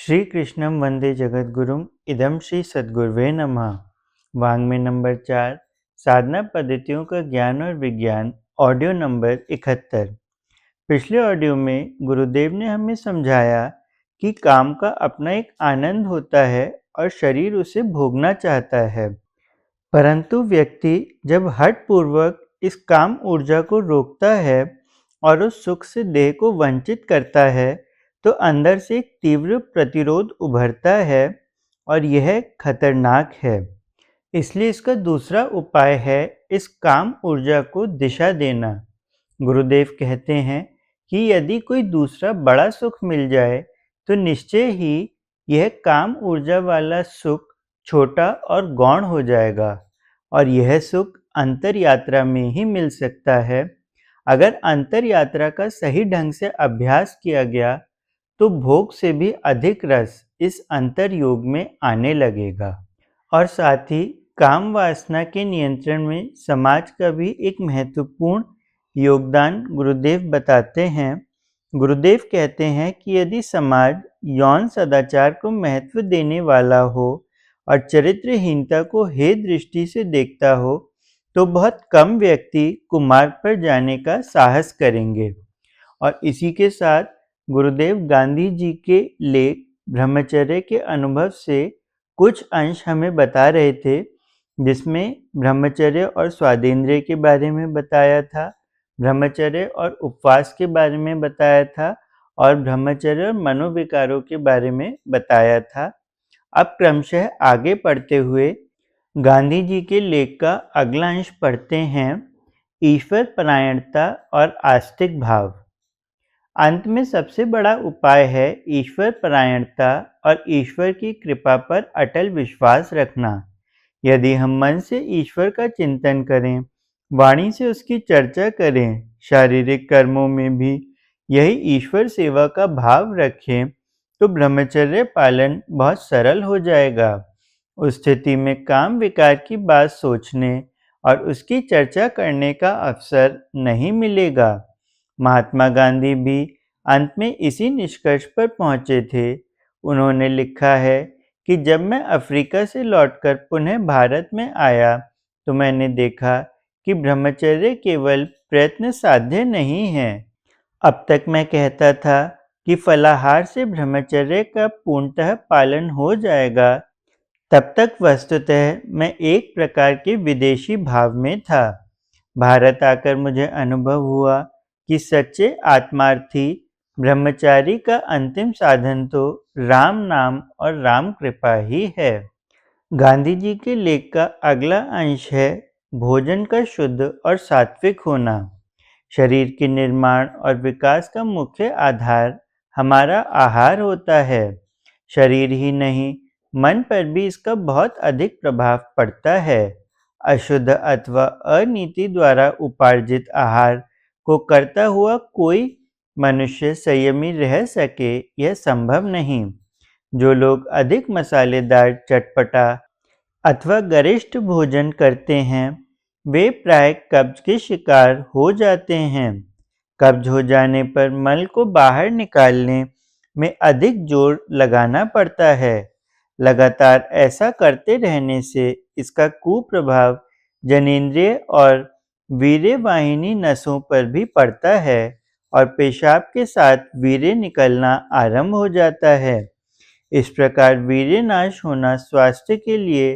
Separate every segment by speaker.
Speaker 1: श्रीकृष्णं वन्दे जगद्गुरुम् इदं श्री सद्गुरुवे नमः। वाङ्मय नंबर 4 साधना पद्धतियों का ज्ञान और विज्ञान ऑडियो नंबर 71। पिछले ऑडियो में गुरुदेव ने हमें समझाया कि काम का अपना एक आनंद होता है और शरीर उसे भोगना चाहता है, परंतु व्यक्ति जब हठपूर्वक इस काम ऊर्जा को रोकता है और उस सुख से देह को वंचित करता है, तो अंदर से एक तीव्र प्रतिरोध उभरता है और यह खतरनाक है। इसलिए इसका दूसरा उपाय है इस काम ऊर्जा को दिशा देना। गुरुदेव कहते हैं कि यदि कोई दूसरा बड़ा सुख मिल जाए तो निश्चय ही यह काम ऊर्जा वाला सुख छोटा और गौण हो जाएगा और यह सुख अंतर यात्रा में ही मिल सकता है। अगर अंतर यात्रा का सही ढंग से अभ्यास किया गया तो भोग से भी अधिक रस इस अंतर योग में आने लगेगा। और साथ ही काम वासना के नियंत्रण में समाज का भी एक महत्वपूर्ण योगदान गुरुदेव बताते हैं। गुरुदेव कहते हैं कि यदि समाज यौन सदाचार को महत्व देने वाला हो और चरित्रहीनता को हे दृष्टि से देखता हो तो बहुत कम व्यक्ति कुमार्ग पर जाने का साहस करेंगे। और इसी के साथ गुरुदेव गांधी जी के लेख ब्रह्मचर्य के अनुभव से कुछ अंश हमें बता रहे थे, जिसमें ब्रह्मचर्य और स्वादेंद्रिय के बारे में बताया था, ब्रह्मचर्य और उपवास के बारे में बताया था और ब्रह्मचर्य और मनोविकारों के बारे में बताया था। अब क्रमशः आगे पढ़ते हुए गांधी जी के लेख का अगला अंश पढ़ते हैं, ईश्वर परायणता और आस्तिक भाव। अंत में सबसे बड़ा उपाय है ईश्वर परायणता और ईश्वर की कृपा पर अटल विश्वास रखना। यदि हम मन से ईश्वर का चिंतन करें, वाणी से उसकी चर्चा करें, शारीरिक कर्मों में भी यही ईश्वर सेवा का भाव रखें तो ब्रह्मचर्य पालन बहुत सरल हो जाएगा। उस स्थिति में काम विकार की बात सोचने और उसकी चर्चा करने का अवसर नहीं मिलेगा। महात्मा गांधी भी अंत में इसी निष्कर्ष पर पहुंचे थे। उन्होंने लिखा है कि जब मैं अफ्रीका से लौटकर पुनः भारत में आया तो मैंने देखा कि ब्रह्मचर्य केवल प्रयत्न साध्य नहीं है। अब तक मैं कहता था कि फलाहार से ब्रह्मचर्य का पूर्णतः पालन हो जाएगा, तब तक वस्तुतः मैं एक प्रकार के विदेशी भाव में था। भारत आकर मुझे अनुभव हुआ कि सच्चे आत्मार्थी ब्रह्मचारी का अंतिम साधन तो राम नाम और राम कृपा ही है। गांधी जी के लेख का अगला अंश है भोजन का शुद्ध और सात्विक होना। शरीर के निर्माण और विकास का मुख्य आधार हमारा आहार होता है। शरीर ही नहीं, मन पर भी इसका बहुत अधिक प्रभाव पड़ता है। अशुद्ध अथवा अनीति द्वारा उपार्जित आहार को करता हुआ कोई मनुष्य संयमी रह सके, यह संभव नहीं। जो लोग अधिक मसालेदार, चटपटा अथवा गरिष्ठ भोजन करते हैं वे प्राय कब्ज के शिकार हो जाते हैं। कब्ज हो जाने पर मल को बाहर निकालने में अधिक जोर लगाना पड़ता है। लगातार ऐसा करते रहने से इसका कुप्रभाव जनेंद्रिय और वीर्यवाहिनी नसों पर भी पड़ता है और पेशाब के साथ वीर्य निकलना आरंभ हो जाता है। इस प्रकार वीर्यनाश होना स्वास्थ्य के लिए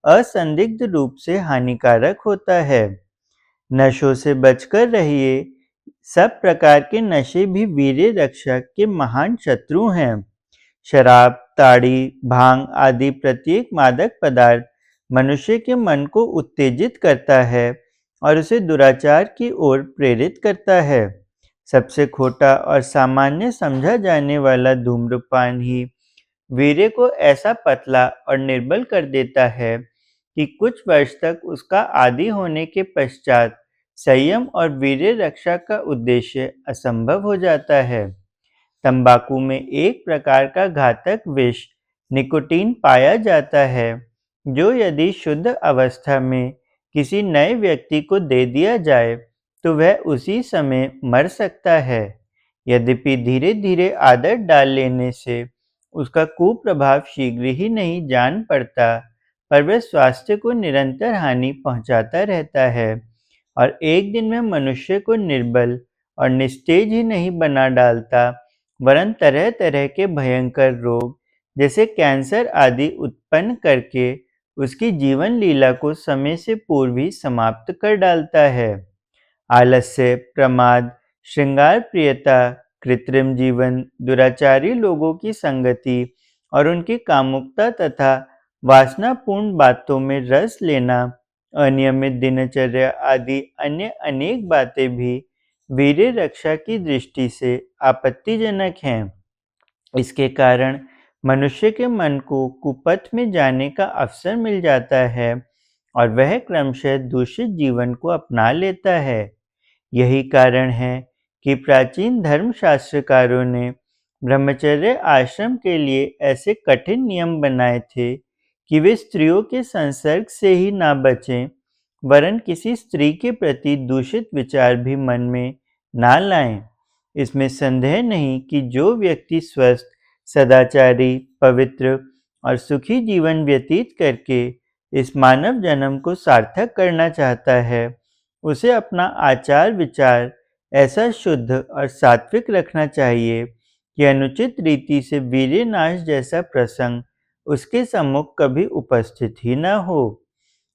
Speaker 1: असंदिग्ध रूप से हानिकारक होता है। नशों से बचकर रहिए। सब प्रकार के नशे भी वीर्य रक्षा के महान शत्रु हैं। शराब, ताड़ी, भांग आदि प्रत्येक मादक पदार्थ मनुष्य के मन को उत्तेजित करता है और उसे दुराचार की ओर प्रेरित करता है। सबसे खोटा और सामान्य समझा जाने वाला धूम्रपान ही वीर्य को ऐसा पतला और निर्बल कर देता है कि कुछ वर्ष तक उसका आदी होने के पश्चात संयम और वीर्य रक्षा का उद्देश्य असंभव हो जाता है। तंबाकू में एक प्रकार का घातक विष निकोटीन पाया जाता है, जो यदि शुद्ध अवस्था में किसी नए व्यक्ति को दे दिया जाए तो वह उसी समय मर सकता है। यद्यपि धीरे धीरे आदत डाल लेने से उसका कुप्रभाव शीघ्र ही नहीं जान पड़ता, पर वह स्वास्थ्य को निरंतर हानि पहुंचाता रहता है और एक दिन में मनुष्य को निर्बल और निस्तेज ही नहीं बना डालता, वरन तरह-तरह के भयंकर रोग जैसे कैंसर आदि उत्पन्न करके उसकी जीवन लीला को समय से पूर्व ही समाप्त कर डालता है। आलस्य, प्रमाद, श्रृंगार प्रियता, कृत्रिम जीवन, दुराचारी लोगों की संगति और उनकी कामुकता तथा वासनापूर्ण बातों में रस लेना, अनियमित दिनचर्या आदि अन्य अनेक बातें भी वीर्य रक्षा की दृष्टि से आपत्तिजनक हैं। इसके कारण मनुष्य के मन को कुपथ में जाने का अवसर मिल जाता है और वह क्रमशः दूषित जीवन को अपना लेता है। यही कारण है कि प्राचीन धर्मशास्त्रकारों ने ब्रह्मचर्य आश्रम के लिए ऐसे कठिन नियम बनाए थे कि वे स्त्रियों के संसर्ग से ही ना बचें, वरन किसी स्त्री के प्रति दूषित विचार भी मन में ना लाएं। इसमें संदेह नहीं कि जो व्यक्ति स्वस्थ, सदाचारी, पवित्र और सुखी जीवन व्यतीत करके इस मानव जन्म को सार्थक करना चाहता है, उसे अपना आचार विचार ऐसा शुद्ध और सात्विक रखना चाहिए कि अनुचित रीति से वीर्यनाश जैसा प्रसंग उसके सम्मुख कभी उपस्थित ही न हो।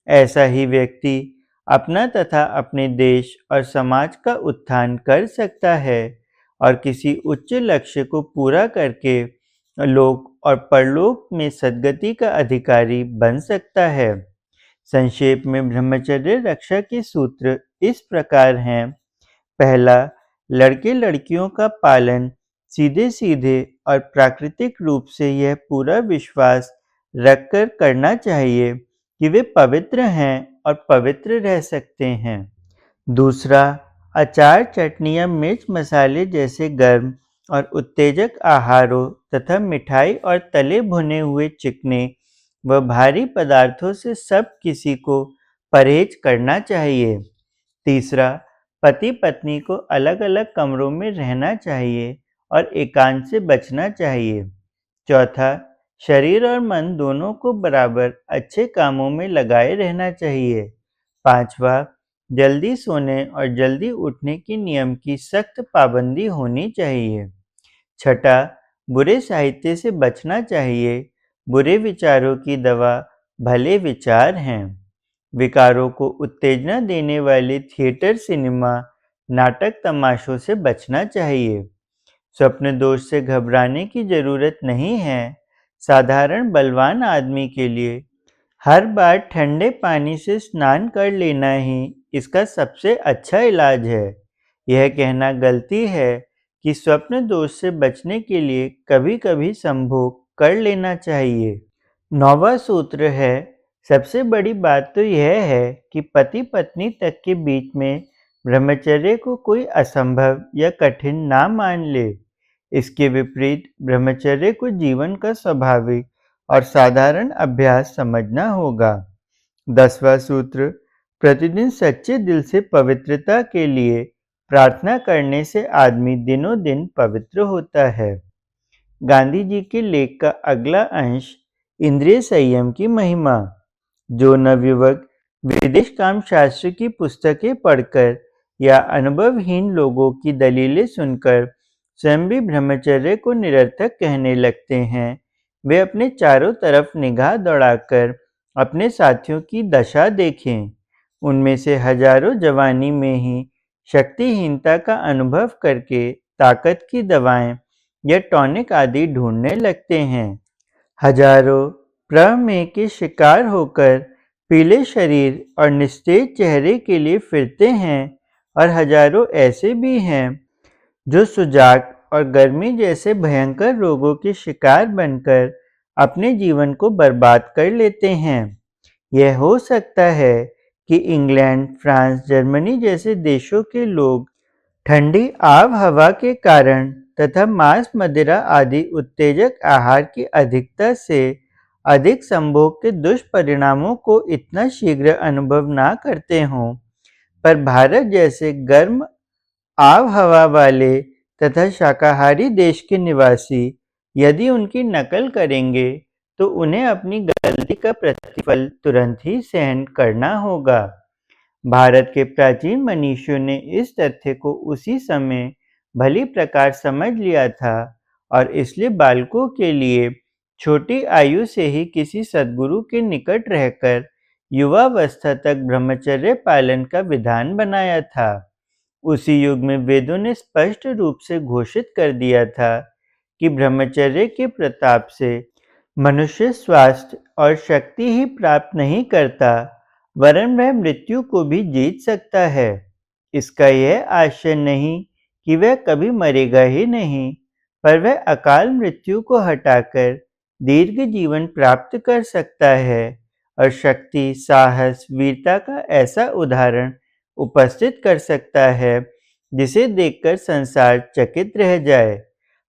Speaker 1: ऐसा ही व्यक्ति अपना तथा अपने देश और समाज का उत्थान कर सकता है और किसी उच्च लक्ष्य को पूरा करके लोक और परलोक में सद्गति का अधिकारी बन सकता है। संक्षेप में ब्रह्मचर्य रक्षा के सूत्र इस प्रकार हैं। पहला, लड़के लड़कियों का पालन सीधे सीधे और प्राकृतिक रूप से यह पूरा विश्वास रखकर करना चाहिए कि वे पवित्र हैं और पवित्र रह सकते हैं। दूसरा, अचार, चटनियाँ, मिर्च मसाले जैसे गर्म और उत्तेजक आहारों तथा मिठाई और तले भुने हुए चिकने व भारी पदार्थों से सब किसी को परहेज करना चाहिए। तीसरा, पति पत्नी को अलग अलग कमरों में रहना चाहिए और एकांत से बचना चाहिए। चौथा, शरीर और मन दोनों को बराबर अच्छे कामों में लगाए रहना चाहिए। पांचवा, जल्दी सोने और जल्दी उठने के नियम की सख्त पाबंदी होनी चाहिए। छठा, बुरे साहित्य से बचना चाहिए। बुरे विचारों की दवा भले विचार हैं। विकारों को उत्तेजना देने वाले थिएटर, सिनेमा, नाटक, तमाशों से बचना चाहिए। स्वप्न दोष से घबराने की जरूरत नहीं है। साधारण बलवान आदमी के लिए हर बार ठंडे पानी से स्नान कर लेना ही इसका सबसे अच्छा इलाज है। यह कहना गलती है कि स्वप्न दोष से बचने के लिए कभी-कभी संभोग कर लेना चाहिए। 9वां सूत्र है, सबसे बड़ी बात तो यह है कि पति पत्नी तक के बीच में ब्रह्मचर्य को कोई असंभव या कठिन ना मान ले। इसके विपरीत ब्रह्मचर्य को जीवन का स्वाभाविक और साधारण अभ्यास समझना होगा। 10वां सूत्र, प्रतिदिन सच्चे दिल से पवित्रता के लिए प्रार्थना करने से आदमी दिनों दिन पवित्र होता है। गांधी जी के लेख का अगला अंश, इंद्रिय संयम की महिमा। जो नवयुवक विदेश काम शास्त्र की पुस्तकें पढ़कर या अनुभवहीन लोगों की दलीलें सुनकर स्वयं भी ब्रह्मचर्य को निरर्थक कहने लगते हैं, वे अपने चारों तरफ निगाह दौड़ाकर अपने साथियों की दशा देखें। उनमें से हजारों जवानी में ही शक्तिहीनता का अनुभव करके ताकत की दवाएं या टॉनिक आदि ढूंढने लगते हैं। हजारों प्रमेह के शिकार होकर पीले शरीर और निस्तेज चेहरे के लिए फिरते हैं और हजारों ऐसे भी हैं जो सुजाक और गर्मी जैसे भयंकर रोगों के शिकार बनकर अपने जीवन को बर्बाद कर लेते हैं। यह हो सकता है कि इंग्लैंड, फ्रांस, जर्मनी जैसे देशों के लोग ठंडी आब हवा के कारण तथा मांस, मदिरा आदि उत्तेजक आहार की अधिकता से अधिक संभोग के दुष्परिणामों को इतना शीघ्र अनुभव ना करते हों, पर भारत जैसे गर्म आब हवा वाले तथा शाकाहारी देश के निवासी यदि उनकी नकल करेंगे तो उन्हें अपनी गलती का प्रतिफल तुरंत ही सहन करना होगा। भारत के प्राचीन मनीषियों ने इस तथ्य को उसी समय भली प्रकार समझ लिया था और इसलिए बालकों के लिए छोटी आयु से ही किसी सद्गुरु के निकट रहकर युवावस्था तक ब्रह्मचर्य पालन का विधान बनाया था। उसी युग में वेदों ने स्पष्ट रूप से घोषित कर दिया था कि ब्रह्मचर्य के प्रताप से मनुष्य स्वास्थ्य और शक्ति ही प्राप्त नहीं करता, वरन वह मृत्यु को भी जीत सकता है। इसका यह आशय नहीं कि वह कभी मरेगा ही नहीं, पर वह अकाल मृत्यु को हटाकर दीर्घ जीवन प्राप्त कर सकता है और शक्ति, साहस, वीरता का ऐसा उदाहरण उपस्थित कर सकता है, जिसे देखकर संसार चकित रह जाए।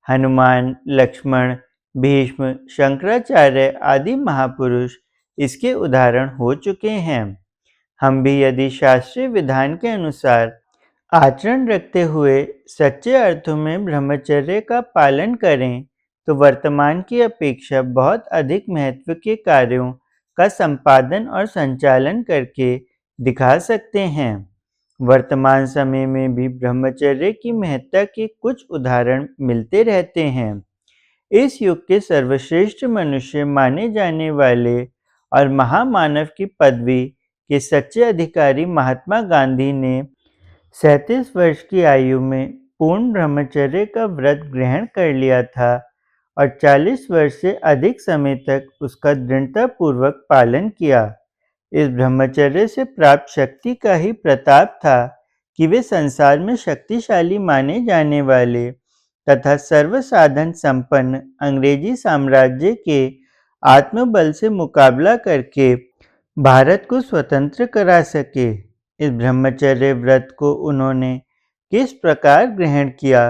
Speaker 1: हनुमान, लक्ष्मण, भीष्म, शंकराचार्य आदि महापुरुष इसके उदाहरण हो चुके हैं। हम भी यदि शास्त्रीय विधान के अनुसार आचरण रखते हुए सच्चे अर्थों में ब्रह्मचर्य का पालन करें, तो वर्तमान की अपेक्षा बहुत अधिक महत्व के कार्यों का संपादन और संचालन करके दिखा सकते हैं। वर्तमान समय में भी ब्रह्मचर्य की महत्ता के कुछ उदाहरण मिलते रहते हैं। इस युग के सर्वश्रेष्ठ मनुष्य माने जाने वाले और महामानव की पदवी के सच्चे अधिकारी महात्मा गांधी ने 37 वर्ष की आयु में पूर्ण ब्रह्मचर्य का व्रत ग्रहण कर लिया था और 40 वर्ष से अधिक समय तक उसका दृढ़तापूर्वक पालन किया। इस ब्रह्मचर्य से प्राप्त शक्ति का ही प्रताप था कि वे संसार में शक्तिशाली माने जाने वाले तथा सर्वसाधन संपन्न अंग्रेजी साम्राज्य के आत्मबल से मुकाबला करके भारत को स्वतंत्र करा सके। इस ब्रह्मचर्य व्रत को उन्होंने किस प्रकार ग्रहण किया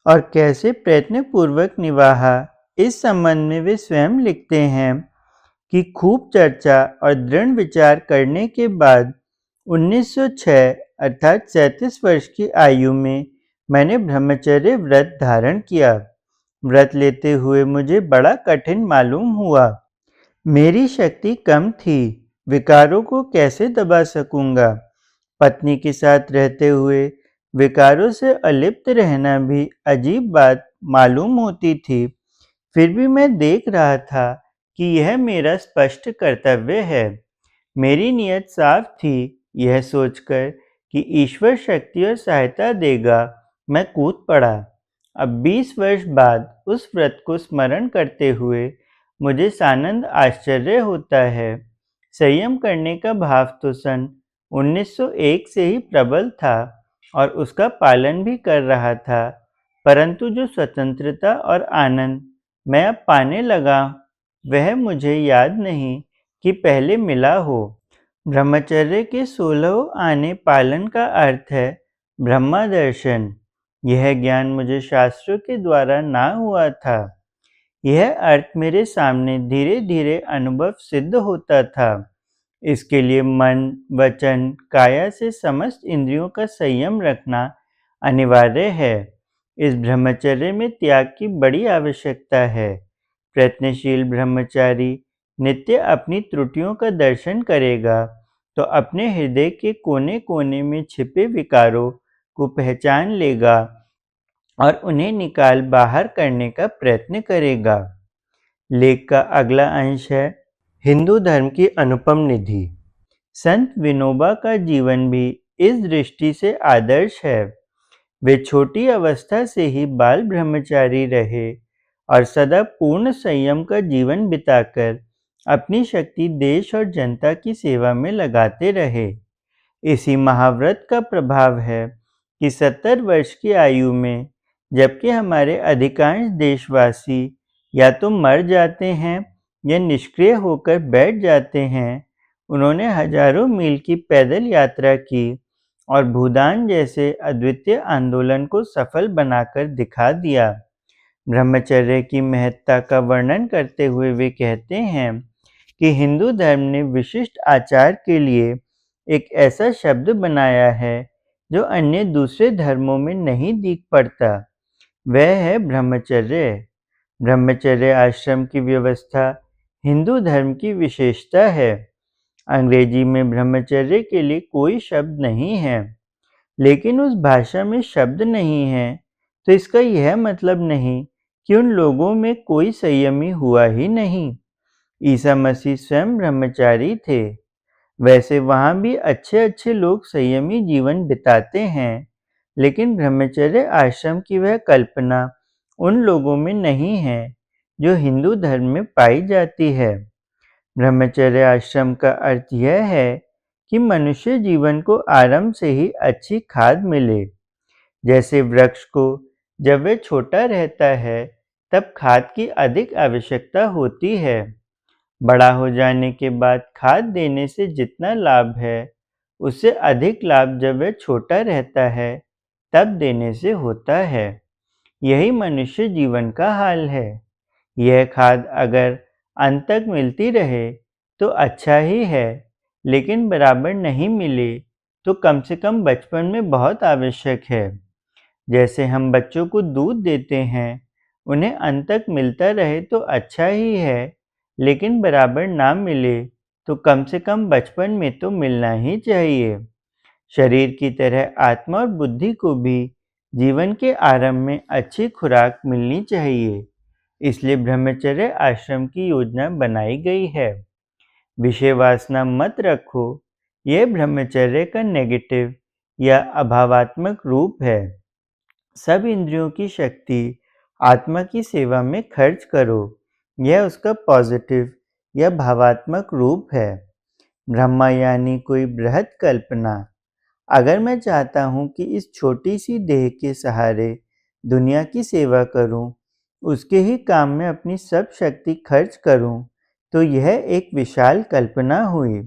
Speaker 1: और कैसे प्रयत्नपूर्वक निभाया, इस संबंध में वे स्वयं लिखते हैं कि खूब चर्चा और दृढ़ विचार करने के बाद 1906 अर्थात 37 वर्ष की आयु में मैंने ब्रह्मचर्य व्रत धारण किया। व्रत लेते हुए मुझे बड़ा कठिन मालूम हुआ। मेरी शक्ति कम थी, विकारों को कैसे दबा सकूंगा। पत्नी के साथ रहते हुए विकारों से अलिप्त रहना भी अजीब बात मालूम होती थी। फिर भी मैं देख रहा था कि यह मेरा स्पष्ट कर्तव्य है। मेरी नीयत साफ थी, यह सोचकर कि ईश्वर शक्ति और सहायता देगा, मैं कूद पड़ा। अब 20 वर्ष बाद उस व्रत को स्मरण करते हुए मुझे सानंद आश्चर्य होता है। संयम करने का भाव तो सन 1901 से ही प्रबल था और उसका पालन भी कर रहा था, परंतु जो स्वतंत्रता और आनंद मैं अब पाने लगा, वह मुझे याद नहीं कि पहले मिला हो। ब्रह्मचर्य के 16 आने पालन का अर्थ है ब्रह्मादर्शन। यह ज्ञान मुझे शास्त्रों के द्वारा ना हुआ था। यह अर्थ मेरे सामने धीरे धीरे अनुभव सिद्ध होता था। इसके लिए मन, वचन, काया से समस्त इंद्रियों का संयम रखना अनिवार्य है। इस ब्रह्मचर्य में त्याग की बड़ी आवश्यकता है। प्रयत्नशील ब्रह्मचारी नित्य अपनी त्रुटियों का दर्शन करेगा तो अपने हृदय के कोने कोने में छिपे विकारों को पहचान लेगा और उन्हें निकाल बाहर करने का प्रयत्न करेगा। लेख का अगला अंश है हिंदू धर्म की अनुपम निधि। संत विनोबा का जीवन भी इस दृष्टि से आदर्श है। वे छोटी अवस्था से ही बाल ब्रह्मचारी रहे और सदा पूर्ण संयम का जीवन बिताकर अपनी शक्ति देश और जनता की सेवा में लगाते रहे। इसी महाव्रत का प्रभाव है कि 70 वर्ष की आयु में, जबकि हमारे अधिकांश देशवासी या तो मर जाते हैं या निष्क्रिय होकर बैठ जाते हैं, उन्होंने हजारों मील की पैदल यात्रा की और भूदान जैसे अद्वितीय आंदोलन को सफल बनाकर दिखा दिया। ब्रह्मचर्य की महत्ता का वर्णन करते हुए वे कहते हैं कि हिंदू धर्म ने विशिष्ट आचार के लिए एक ऐसा शब्द बनाया है जो अन्य दूसरे धर्मों में नहीं दिख पड़ता। वह है ब्रह्मचर्य। ब्रह्मचर्य आश्रम की व्यवस्था हिंदू धर्म की विशेषता है। अंग्रेजी में ब्रह्मचर्य के लिए कोई शब्द नहीं है, लेकिन उस भाषा में शब्द नहीं है, तो इसका यह मतलब नहीं कि उन लोगों में कोई संयमी हुआ ही नहीं। ईसा मसीह स्वयं ब्रह्मचारी थे। वैसे वहाँ भी अच्छे-अच्छे लोग संयमी जीवन बिताते हैं, लेकिन ब्रह्मचर्य आश्रम की वह कल्पना उन लोगों में नहीं है, जो हिंदू धर्म में पाई जाती है। ब्रह्मचर्य आश्रम का अर्थ यह है कि मनुष्य जीवन को आरंभ से ही अच्छी खाद मिले। जैसे वृक्ष को जब वह छोटा रहता है, तब खाद की अधिक आवश्यकता होती है। बड़ा हो जाने के बाद खाद देने से जितना लाभ है, उससे अधिक लाभ जब वह छोटा रहता है, तब देने से होता है। यही मनुष्य जीवन का हाल है। यह खाद अगर अंत तक मिलती रहे तो अच्छा ही है, लेकिन बराबर नहीं मिले तो कम से कम बचपन में बहुत आवश्यक है। जैसे हम बच्चों को दूध देते हैं, उन्हें अंत तक मिलता रहे तो अच्छा ही है, लेकिन बराबर ना मिले तो कम से कम बचपन में तो मिलना ही चाहिए। शरीर की तरह आत्मा और बुद्धि को भी जीवन के आरंभ में अच्छी खुराक मिलनी चाहिए। इसलिए ब्रह्मचर्य आश्रम की योजना बनाई गई है। विषय वासना मत रखो, यह ब्रह्मचर्य का नेगेटिव या अभावात्मक रूप है। सब इंद्रियों की शक्ति आत्मा की सेवा में खर्च करो, यह उसका पॉजिटिव या भावात्मक रूप है। ब्रह्मा यानी कोई बृहद कल्पना। अगर मैं चाहता हूँ कि इस छोटी सी देह के सहारे दुनिया की सेवा करूँ, उसके ही काम में अपनी सब शक्ति खर्च करूँ, तो यह एक विशाल कल्पना हुई।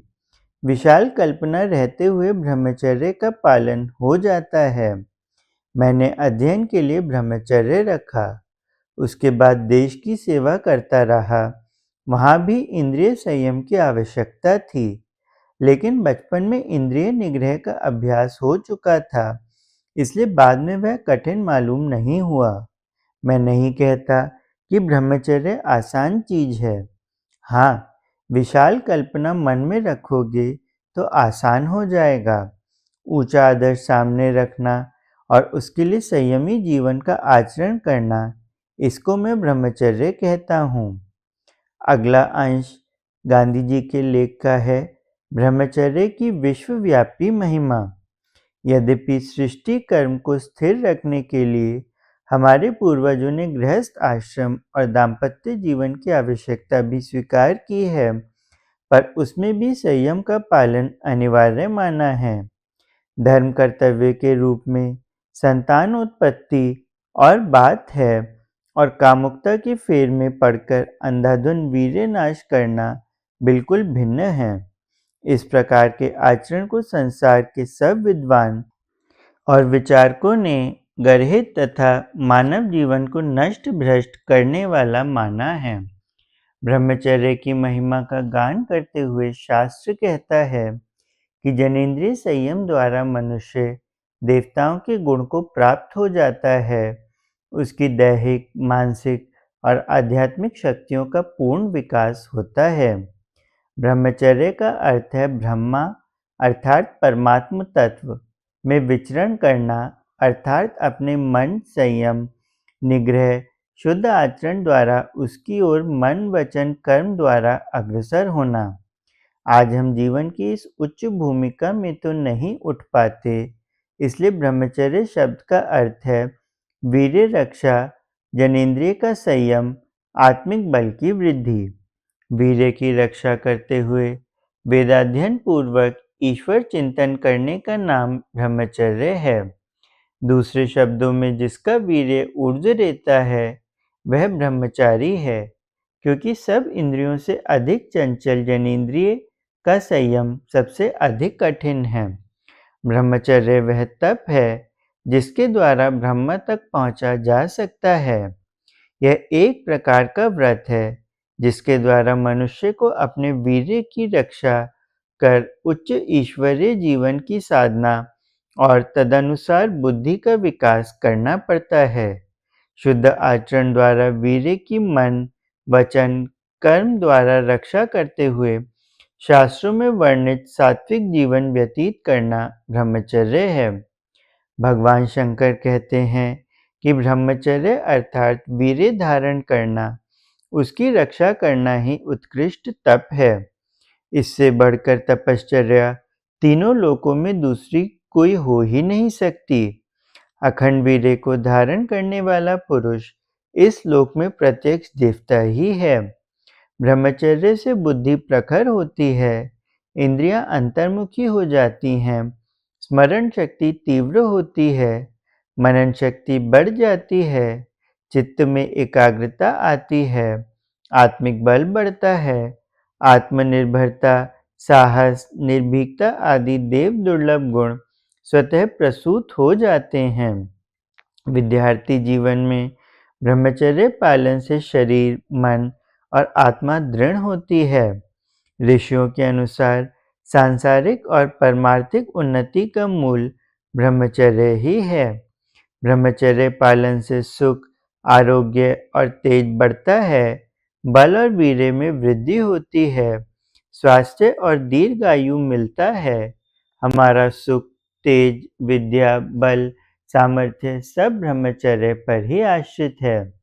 Speaker 1: विशाल कल्पना रहते हुए ब्रह्मचर्य का पालन हो जाता है। मैंने अध्ययन के लिए ब्रह्मचर्य रखा, उसके बाद देश की सेवा करता रहा। वहाँ भी इंद्रिय संयम की आवश्यकता थी, लेकिन बचपन में इंद्रिय निग्रह का अभ्यास हो चुका था, इसलिए बाद में वह कठिन मालूम नहीं हुआ। मैं नहीं कहता कि ब्रह्मचर्य आसान चीज है। हाँ, विशाल कल्पना मन में रखोगे तो आसान हो जाएगा। ऊंचा आदर्श सामने रखना और उसके लिए संयमी जीवन का आचरण करना, इसको मैं ब्रह्मचर्य कहता हूँ। अगला अंश गांधी जी के लेख का है, ब्रह्मचर्य की विश्वव्यापी महिमा। यद्यपि सृष्टि कर्म को स्थिर रखने के लिए हमारे पूर्वजों ने गृहस्थ आश्रम और दाम्पत्य जीवन की आवश्यकता भी स्वीकार की है, पर उसमें भी संयम का पालन अनिवार्य माना है। धर्म कर्तव्य के रूप में संतान उत्पत्ति और बात है, और कामुकता की फेर में पड़कर अंधाधुंध वीर्य नाश करना बिल्कुल भिन्न है। इस प्रकार के आचरण को संसार के सब विद्वान और विचारकों ने गर्हित तथा मानव जीवन को नष्ट भ्रष्ट करने वाला माना है। ब्रह्मचर्य की महिमा का गान करते हुए शास्त्र कहता है कि जनेंद्रिय संयम द्वारा मनुष्य देवताओं के गुण को प्राप्त हो जाता है। उसकी दैहिक, मानसिक और आध्यात्मिक शक्तियों का पूर्ण विकास होता है। ब्रह्मचर्य का अर्थ है ब्रह्मा अर्थात परमात्म तत्व में विचरण करना, अर्थात अपने मन, संयम, निग्रह, शुद्ध आचरण द्वारा उसकी ओर मन, वचन, कर्म द्वारा अग्रसर होना। आज हम जीवन की इस उच्च भूमिका में तो नहीं उठ पाते, इसलिए ब्रह्मचर्य शब्द का अर्थ है वीर्य रक्षा, जनेंद्रिय का संयम, आत्मिक बल की वृद्धि। वीर्य की रक्षा करते हुए वेदाध्ययन पूर्वक ईश्वर चिंतन करने का नाम ब्रह्मचर्य है। दूसरे शब्दों में जिसका वीर्य ऊर्ध्व रहता है, वह ब्रह्मचारी है, क्योंकि सब इंद्रियों से अधिक चंचल जनेंद्रिय का संयम सबसे अधिक कठिन है। ब्रह्मचर्य वह तप है जिसके द्वारा ब्रह्म तक पहुँचा जा सकता है। यह एक प्रकार का व्रत है जिसके द्वारा मनुष्य को अपने वीर्य की रक्षा कर उच्च ईश्वरीय जीवन की साधना और तदनुसार बुद्धि का विकास करना पड़ता है। शुद्ध आचरण द्वारा वीर्य की मन, वचन, कर्म द्वारा रक्षा करते हुए शास्त्रों में वर्णित सात्विक जीवन व्यतीत करना ब्रह्मचर्य है। भगवान शंकर कहते हैं कि ब्रह्मचर्य अर्थात वीर्य धारण करना, उसकी रक्षा करना ही उत्कृष्ट तप है। इससे बढ़कर तपश्चर्या तीनों लोकों में दूसरी कोई हो ही नहीं सकती। अखंड वीर्य को धारण करने वाला पुरुष इस लोक में प्रत्यक्ष देवता ही है। ब्रह्मचर्य से बुद्धि प्रखर होती है, इंद्रियां अंतर्मुखी हो जाती हैं, स्मरण शक्ति तीव्र होती है, मनन शक्ति बढ़ जाती है, चित्त में एकाग्रता आती है, आत्मिक बल बढ़ता है, आत्मनिर्भरता, साहस, निर्भीकता आदि देव दुर्लभ गुण स्वतः प्रसूत हो जाते हैं। विद्यार्थी जीवन में ब्रह्मचर्य पालन से शरीर, मन और आत्मा दृढ़ होती है। ऋषियों के अनुसार सांसारिक और परमार्थिक उन्नति का मूल ब्रह्मचर्य ही है। ब्रह्मचर्य पालन से सुख, आरोग्य और तेज बढ़ता है, बल और वीर्य में वृद्धि होती है, स्वास्थ्य और दीर्घायु मिलता है। हमारा सुख, तेज, विद्या, बल, सामर्थ्य सब ब्रह्मचर्य पर ही आश्रित है।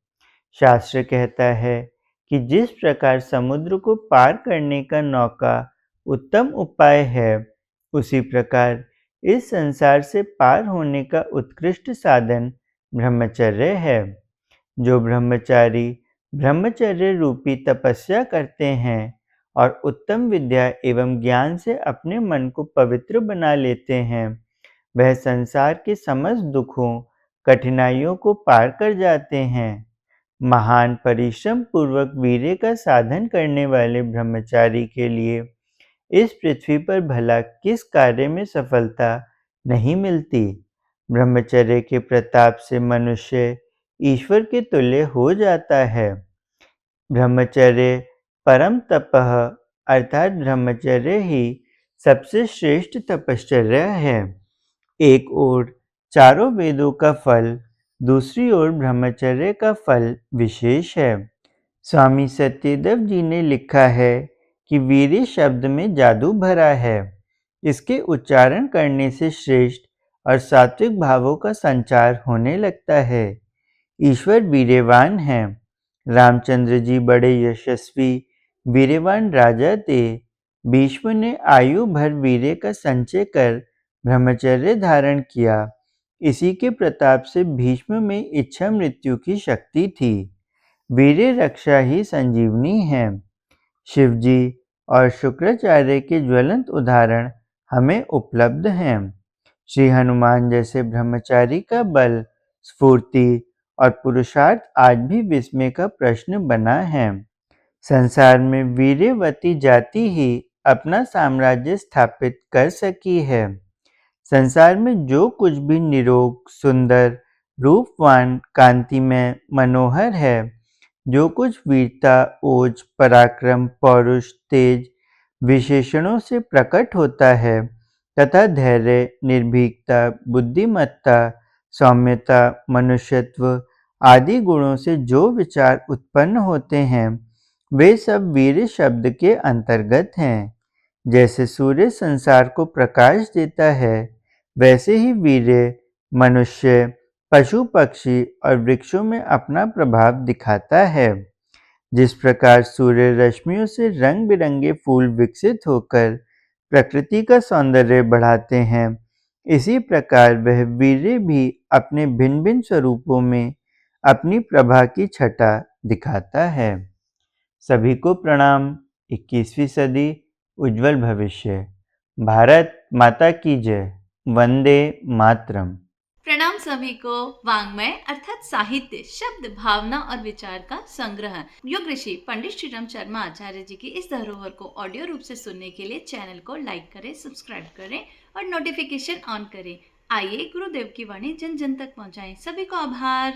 Speaker 1: शास्त्र कहता है कि जिस प्रकार समुद्र को पार करने का नौका उत्तम उपाय है, उसी प्रकार इस संसार से पार होने का उत्कृष्ट साधन ब्रह्मचर्य है। जो ब्रह्मचारी ब्रह्मचर्य रूपी तपस्या करते हैं और उत्तम विद्या एवं ज्ञान से अपने मन को पवित्र बना लेते हैं, वह संसार के समस्त दुखों, कठिनाइयों को पार कर जाते हैं। महान परिश्रम पूर्वक वीर्य का साधन करने वाले ब्रह्मचारी के लिए इस पृथ्वी पर भला किस कार्य में सफलता नहीं मिलती। ब्रह्मचर्य के प्रताप से मनुष्य ईश्वर के तुल्य हो जाता है। ब्रह्मचर्य परम तपः अर्थात ब्रह्मचर्य ही सबसे श्रेष्ठ तपश्चर्या है। एक ओर चारों वेदों का फल, दूसरी ओर ब्रह्मचर्य का फल विशेष है। स्वामी सत्यदेव जी ने लिखा है कि वीर्य शब्द में जादू भरा है। इसके उच्चारण करने से श्रेष्ठ और सात्विक भावों का संचार होने लगता है। ईश्वर वीर्यवान है। रामचंद्र जी बड़े यशस्वी वीर्यवान राजा थे। भीष्म ने आयु भर वीर्य का संचय कर ब्रह्मचर्य धारण किया। इसी के प्रताप से भीष्म में इच्छा मृत्यु की शक्ति थी। वीर्य रक्षा ही संजीवनी है। शिवजी और शुक्राचार्य के ज्वलंत उदाहरण हमें उपलब्ध हैं। श्री हनुमान जैसे ब्रह्मचारी का बल, स्फूर्ति और पुरुषार्थ आज भी विस्मय का प्रश्न बना है। संसार में वीर्यवती जाति ही अपना साम्राज्य स्थापित कर सकी है। संसार में जो कुछ भी निरोग, सुंदर, रूपवान, कांतिमय, मनोहर है, जो कुछ वीरता, ओज, पराक्रम, पौरुष, तेज विशेषणों से प्रकट होता है तथा धैर्य, निर्भीकता, बुद्धिमत्ता, सौम्यता, मनुष्यत्व आदि गुणों से जो विचार उत्पन्न होते हैं, वे सब वीर्य शब्द के अंतर्गत हैं। जैसे सूर्य संसार को प्रकाश देता है, वैसे ही वीर्य मनुष्य, पशु, पक्षी और वृक्षों में अपना प्रभाव दिखाता है। जिस प्रकार सूर्य रश्मियों से रंग बिरंगे फूल विकसित होकर प्रकृति का सौंदर्य बढ़ाते हैं, इसी प्रकार वह वीर्य भी अपने भिन्न भिन्न स्वरूपों में अपनी प्रभा की छटा दिखाता है। सभी को प्रणाम। 21वीं सदी उज्जवल भविष्य। भारत माता की जय। वंदे मातरम।
Speaker 2: प्रणाम सभी को। वाङ्मय अर्थात साहित्य, शब्द, भावना और विचार का संग्रह। योग ऋषि पंडित श्रीराम शर्मा आचार्य जी की इस धरोहर को ऑडियो रूप से सुनने के लिए चैनल को लाइक करें, सब्सक्राइब करें और नोटिफिकेशन ऑन करें। आइए गुरुदेव की वाणी जन जन तक पहुंचाएं। सभी को आभार।